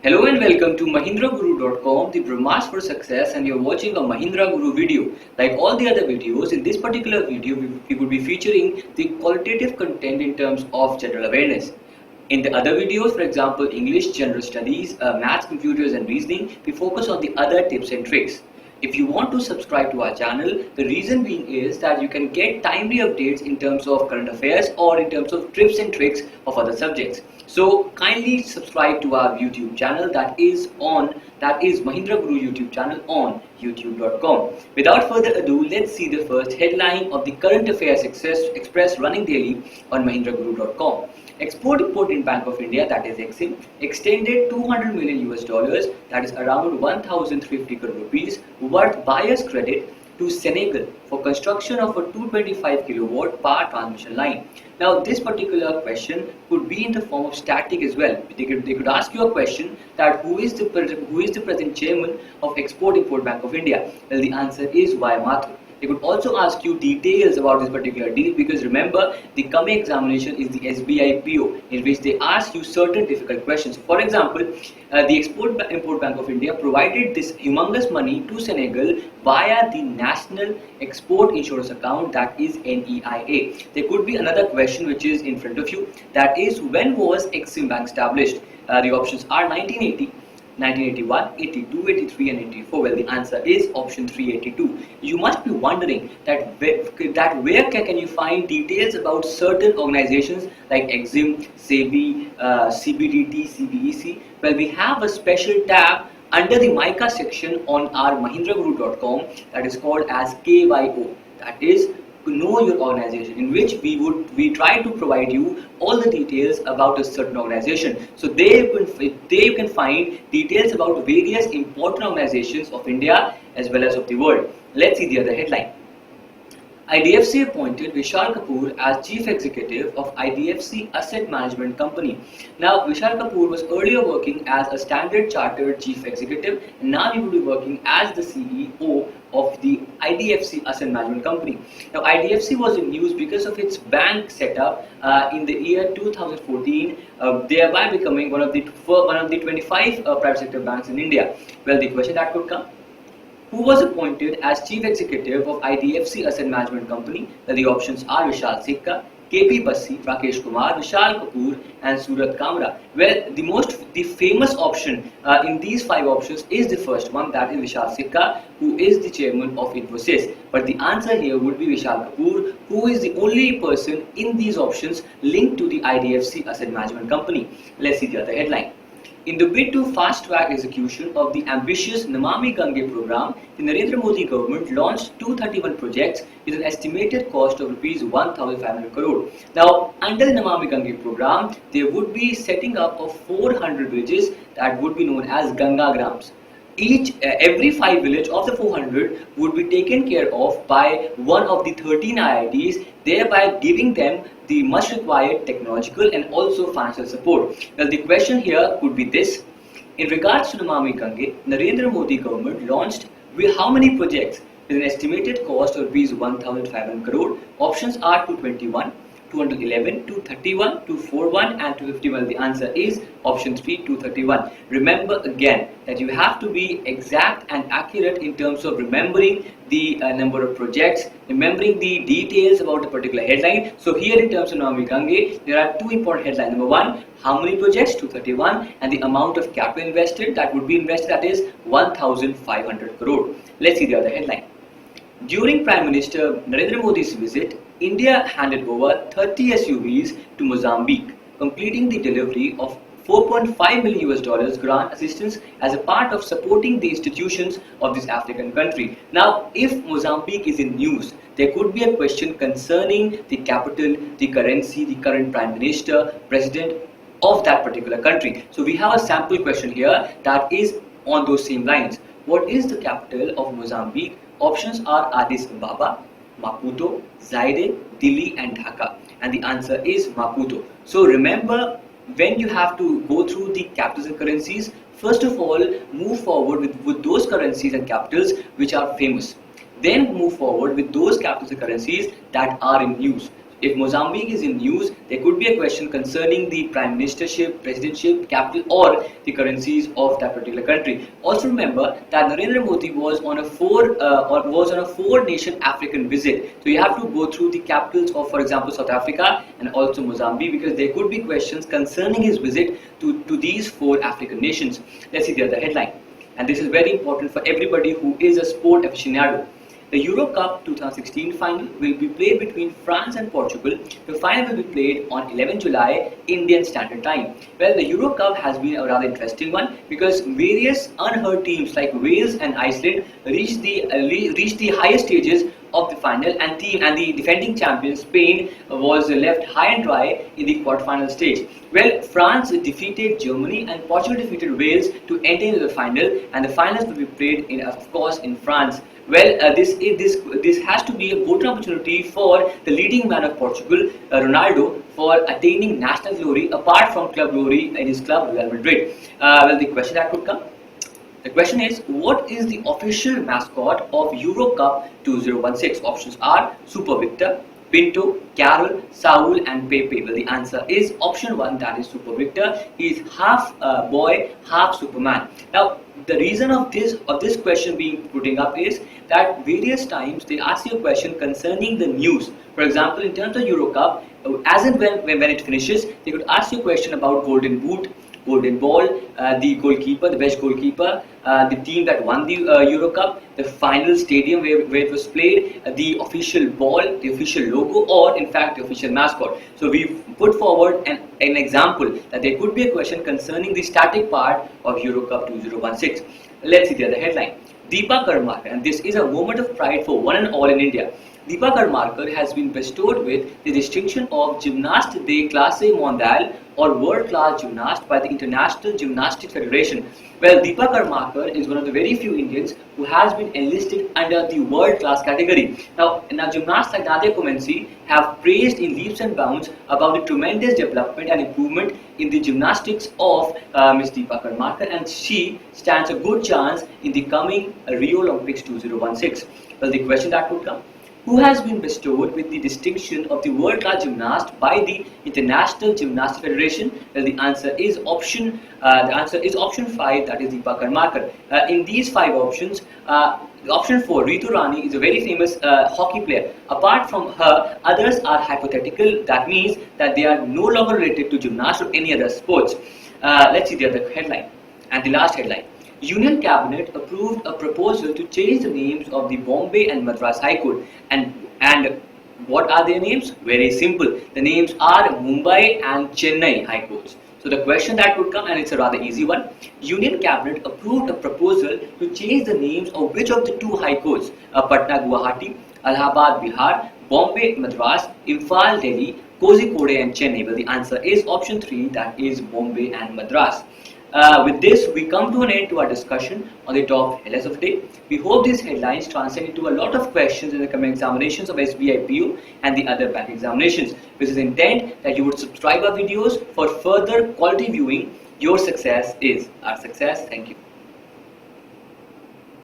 Hello and welcome to MahindraGuru.com, the Brahmas for Success, and you're watching a Mahindra Guru video. Like all the other videos, in this particular video, we would be featuring the qualitative content in terms of general awareness. In the other videos, for example, English, General Studies, Maths, Computers and Reasoning, we focus on the other tips and tricks. If you want to subscribe to our channel, the reason being is that you can get timely updates in terms of current affairs or in terms of tips and tricks of other subjects. So kindly subscribe to our YouTube channel that is Mahindra Guru YouTube channel on youtube.com. Without further ado, let's see the first headline of the current affairs express running daily on MahindraGuru.com. Export-Import Bank of India, that is Exim, extended $200 million, that is around 1,050 crore rupees, worth buyer's credit to Senegal for construction of a 225 kilowatt power transmission line. Now, this particular question could be in the form of static as well. They could ask you a question that who is the present chairman of Export-Import Bank of India? Well, the answer is Y. Mathur. They could also ask you details about this particular deal, because remember, the coming examination is the SBI PO, in which they ask you certain difficult questions. For example, the Export-Import Bank of India provided this humongous money to Senegal via the National Export Insurance Account, that is NEIA. There could be another question which is in front of you, that is, when was Exim Bank established? The options are 1980. 1981, 82, 83 and 84. Well, the answer is option 382. You must be wondering that where can you find details about certain organizations like Exim, SEBI, CBDT, CBEC. Well, we have a special tab under the MICA section on our MahindraGuru.com that is called as KYO. That is Know Your Organization, in which we try to provide you all the details about a certain organization. So there you can find details about various important organizations of India as well as of the world. Let's see the other headline. IDFC appointed Vishal Kapoor as Chief Executive of IDFC Asset Management Company. Now, Vishal Kapoor was earlier working as a Standard Chartered Chief Executive, and now he will be working as the CEO of the IDFC Asset Management Company. Now, IDFC was in news because of its bank setup in the year 2014, thereby becoming one of the 25 private sector banks in India. Well, the question that could come: who was appointed as Chief Executive of IDFC Asset Management Company? The options are Vishal Sikka, KP Bassi, Rakesh Kumar, Vishal Kapoor and Surat Kamra. Well, the famous option in these five options is the first one, that is Vishal Sikka, who is the chairman of Infosys. But the answer here would be Vishal Kapoor, who is the only person in these options linked to the IDFC Asset Management Company. Let's see the other headline. In the bid to fast-track execution of the ambitious Namami Gange program, the Narendra Modi government launched 231 projects with an estimated cost of rupees 1,500 crore. Now, under the Namami Gange program, there would be setting up of 400 villages that would be known as Ganga Grams. Every 5 villages of the 400 would be taken care of by one of the 13 IITs, thereby giving them the much required technological and also financial support. Well, the question here could be this: in regards to Namami Gange, Narendra Modi government launched how many projects with an estimated cost of rupees 1,500 crore? Options are 221, 211, 231, 241 and 251. The answer is option 3, 231. Remember again that you have to be exact and accurate in terms of remembering the number of projects, remembering the details about the particular headline. So here in terms of Namami Gange, there are two important headlines. Number one, how many projects? 231, and the amount of capital invested that would be invested, that is 1,500 crore. Let's see the other headline. During Prime Minister Narendra Modi's visit, India handed over 30 SUVs to Mozambique, completing the delivery of $4.5 million grant assistance as a part of supporting the institutions of this African country. Now, if Mozambique is in news, there could be a question concerning the capital, the currency, the current Prime Minister, President of that particular country. So we have a sample question here that is on those same lines. What is the capital of Mozambique? Options are Addis Ababa, Maputo, Zaire, Delhi and Dhaka, and the answer is Maputo. So remember, when you have to go through the capitals and currencies, first of all move forward with those currencies and capitals which are famous. Then move forward with those capitals and currencies that are in news. If Mozambique is in news, there could be a question concerning the prime ministership, presidentship, capital, or the currencies of that particular country. Also remember that Narendra Modi was on a four-nation African visit. So you have to go through the capitals of, for example, South Africa and also Mozambique, because there could be questions concerning his visit to these 4 African nations. Let's see the other headline. And this is very important for everybody who is a sport aficionado. The Euro Cup 2016 final will be played between France and Portugal. The final will be played on 11 July Indian Standard Time. Well, the Euro Cup has been a rather interesting one because various unheard teams like Wales and Iceland reached the highest stages of the final, and the defending champion Spain was left high and dry in the quarterfinal stage. Well, France defeated Germany and Portugal defeated Wales to enter into the final, and the finals will be played of course in France. Well, this has to be a golden opportunity for the leading man of Portugal, Ronaldo, for attaining national glory apart from club glory in his club Real Madrid. Well, the question that could come. The question is, what is the official mascot of Euro Cup 2016? Options are Super Victor, Pinto, Carol, Saul and Pepe. Well, the answer is option 1, that is Super Victor. He is half boy, half Superman. Now, the reason of this question being putting up is that various times they ask you a question concerning the news. For example, in terms of Euro Cup, as and when it finishes, they could ask you a question about Golden Boot, Golden Ball, the goalkeeper, the best goalkeeper, the team that won the Euro Cup, the final stadium where it was played, the official ball, the official logo, or in fact the official mascot. So we've put forward an example that there could be a question concerning the static part of Euro Cup 2016. Let's see the other headline. Dipa Karmakar, and this is a moment of pride for one and all in India. Dipa Karmakar has been bestowed with the distinction of Gymnaste de Classe Mondiale or World Class Gymnast by the International Gymnastics Federation. Well, Dipa Karmakar is one of the very few Indians who has been enlisted under the World Class category. Now gymnasts like Nadia Comensi have praised in leaps and bounds about the tremendous development and improvement in the gymnastics of Ms. Dipa Karmakar, and she stands a good chance in the coming Rio Olympics 2016. Well, the question that would come. Who has been bestowed with the distinction of the World Class Gymnast by the International Gymnastics Federation? Well, the answer is option 5, that is Dipa Karmakar. In these 5 options, option 4, Ritu Rani, is a very famous hockey player. Apart from her, others are hypothetical. That means that they are no longer related to gymnastics or any other sports. Let's see the other headline and the last headline. Union Cabinet approved a proposal to change the names of the Bombay and Madras High Court. And what are their names? Very simple. The names are Mumbai and Chennai High Courts. So the question that would come, and it's a rather easy one. Union Cabinet approved a proposal to change the names of which of the 2 high courts? Patna Guwahati, Allahabad Bihar, Bombay Madras, Imphal Delhi, Kozhikode and Chennai. Well, the answer is option 3, that is Bombay and Madras. With this, we come to an end to our discussion on the top headlines of the day. We hope these headlines translate into a lot of questions in the coming examinations of SBI PO and the other bank examinations. With this intent that you would subscribe our videos for further quality viewing. Your success is our success. Thank you.